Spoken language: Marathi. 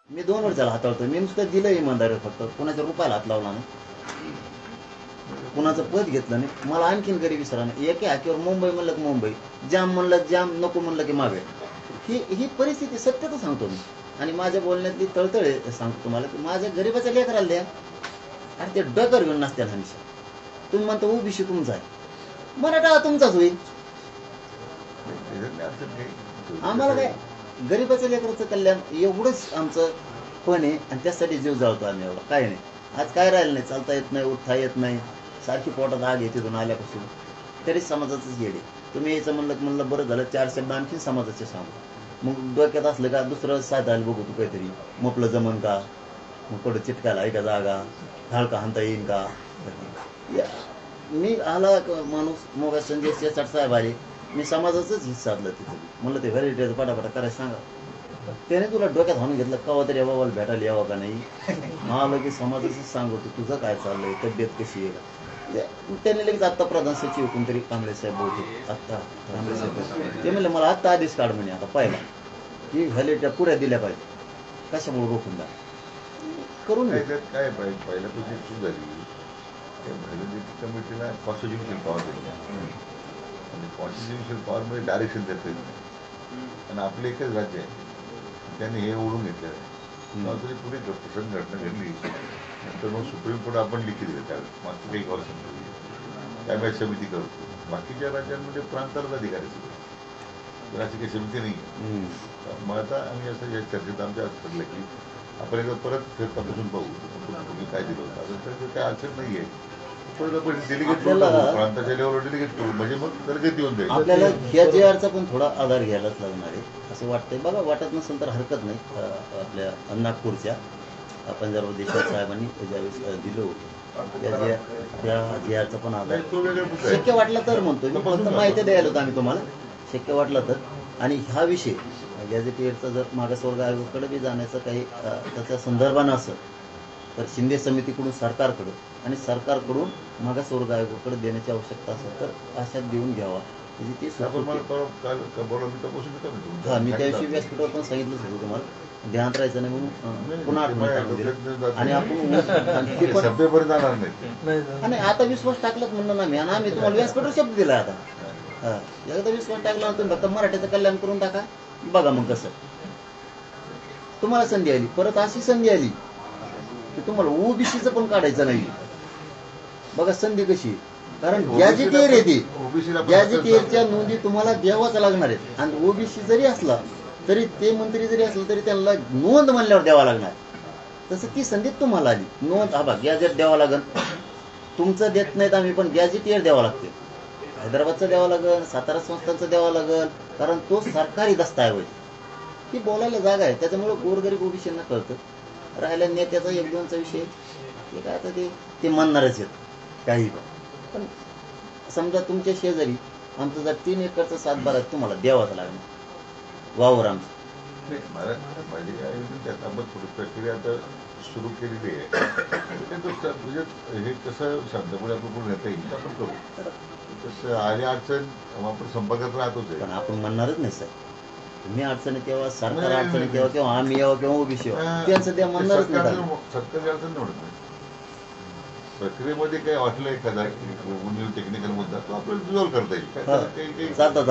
मी 2 वर्षाला हाताळतो. मी नुसतं दिलं इमानदारी, फक्त कोणाच्या रुपयाला हात लावला नाही, कुणाचं पद घेतलं नाही. मला आणखीन गरीब विसरा नाही. एके हाकीवर मुंबई म्हणलं की मुंबई, जाम म्हणलं जाम, नको म्हणलं की मागे. ही परिस्थिती सत्य तर सांगतो मी. आणि माझ्या बोलण्यातली तळतळे सांगतो तुम्हाला की माझ्या गरीबाच्या लेकराला द्या. आणि ते डगर घेऊन नसत्याला हमेशा. तुम्ही म्हणता ओबीसी तुमचा आहे, मराठा तुमचाच होईल. आम्हाला काय गरीबाच्या लेकराचं कल्याण एवढंच आमचं पण आहे. आणि त्यासाठी जीव जाळतो आम्ही. एवढं काय नाही. आज काय राहिलं नाही. चालता येत नाही, उठता येत नाही, सारखी पोटात आग येते तिथून आल्यापासून. तरी समाजाचंच येडे. तुम्ही यायचं म्हणलं बरं झालं, 4 शब्द आणखी समाजाचे सांगू. मग डोक्यात असलं का दुसरं साधायला बघू तू काहीतरी, मपलं जमन का, मग कुठं चिटकायला आहे का जागा, ढाळका हाणता येईन का. मी आला माणूस मोगा संजय शेसाट साहेब आले, मी समाजाचंच हित साधलं तिथं. म्हणलं ते व्हॅलिडेटर पटापटा करायला सांगा. त्याने तुला डोक्यात हाणून घेतलं, कवा तरी बाबाला भेटायला यावं का नाही. आलं की समाजाचंच सांगतो, तुझं काय चाललंय, तब्येत कशी आहे का. त्याने लगेच आत्ता प्रधान सचिव कोणतरी कांबळे साहेब बहुतेक, आत्ता कांबळे साहेब ते म्हणले मला आत्ता आदेश काढ म्हणे, आता पहिला की व्हॅलिडिटी पुऱ्या दिल्या पाहिजे, कशामुळे रोखून द्या करून काय पहिल्यापासून चूक झाली. व्हॅलिडिटी कमिटीला कॉन्स्टिट्युशनल पॉवर दिली आणि कॉन्स्टिट्युशनल पॉवरमध्ये डायरेक्शन देता येत नाही. आणि आपलं एकच राज्य आहे, त्याने हे ओढून घेतलेलं आहे. तरी पुढे प्रसंग घटना घडली नंतर मग सुप्रीम कोर्ट आपण लिखित दिलं त्यावेळेस मागची काही वर्ष त्यावेळेस समिती करतो. बाकीच्या राज्यांमध्ये प्रांतालाच अधिकारी सगळे, अशी काही समिती नाही आहे. मग आता आम्ही असं या चर्चेत आमच्या असं ठरलं की आपण एकदा परत फेरतपासून पाहू तुम्ही काय दिलं होतं. अजून काय अडचण नाही आहे. डेलिगेट प्रांताच्या लेवलवर डेलिगेट करू, म्हणजे मग तरगती येऊन जाईल. आपल्याला या JR पण थोडा आधार घ्यायलाच लागणार आहे असं वाटतंय. बघा, वाटत नसेल तर हरकत नाही. आपल्या नागपूरच्या पंजाब देशपांडे साहेबांनी ज्यावेळेस दिलं होतं त्या JR पण आधार शक्य वाटलं तर म्हणतो मी. फक्त माहिती द्यायला होतं आम्ही तुम्हाला, शक्य वाटलं तर. आणि हा विषय गॅझेटियरचा जर मागासवर्ग आयोगाकडे बी जाण्याचं काही त्याच्या संदर्भानं असेल तर शिंदे समितीकडून सरकारकडं आणि सरकारकडून मागासवर्ग आयोगाकडे देण्याची आवश्यकता असेल तर अशात देऊन घ्यावा. म्हणजे ते हां, मी त्याविषयी व्यासपीठावर पण सांगितलंच होतं तुम्हाला, ध्यानात राहायचं नाही म्हणून पुन्हा आठवण दिलं. आणि आपण आणि आता विश्वास टाकलाच म्हणलं ना मी, आणि आम्ही तुम्हाला व्यासपीठावर शब्द दिला. आता हां, एकदा विश्वास टाकला तुम्ही फक्त मराठीचं कल्याण करून टाका. बघा मग कसं तुम्हाला संधी आली, परत अशी संधी आली की तुम्हाला ओबीसीचं पण काढायचं नाही. बघा संधी कशी, कारण गॅझेटियर येते, गॅझेटियरच्या नोंदी तुम्हाला द्यावाच लागणार आहेत. आणि ओबीसी जरी असला तरी, ते मंत्री जरी असलं तरी त्यांना नोंद म्हणल्यावर द्यावा लागणार. तसं ती संधी तुम्हाला आली. नोंद हा बा गॅझेट द्यावा लागेल. तुमचं देत नाहीत आम्ही, पण गॅझेटियर द्यावं लागते. हैदराबादचं द्यावं लागेल, सातारा संस्थांचं द्यावं लागेल, कारण तो सरकारी दस्तऐवज. ती बोलायला जागा आहे. त्याच्यामुळे गोरगरीब ओबीसींना कळतं. राहिला नेत्याचा 1-2चा विषय, ते काय आता ते म्हणणारच आहेत काही. पण समजा तुमच्या शेजारी आमचं जर 3 एकरचा 7-12 तुम्हाला द्यावाच लागणार वावर आमचं. प्रक्रिया आता सुरू केलेली आहे. म्हणजे हे कसं शब्दामुळे आपण कोण येता येईल आपण करू. तसं आली अडचण आपण संपर्कात राहतोच आहे. पण आपण म्हणणारच नाही सर, तुम्ही अडचणीत यावं, सरकार अडचणीत यावं, किंवा आम्ही यावं किंवा ओबीसी यावं, त्यांचं त्या म्हणणारच नाही. सरकारची अडचण नाही म्हणत नाही. प्रक्रियेमध्ये काही वाटलं एखादा टेक्निकल मुद्दा तो आपल्याला रिझॉल्व्ह करता येईल. चालतं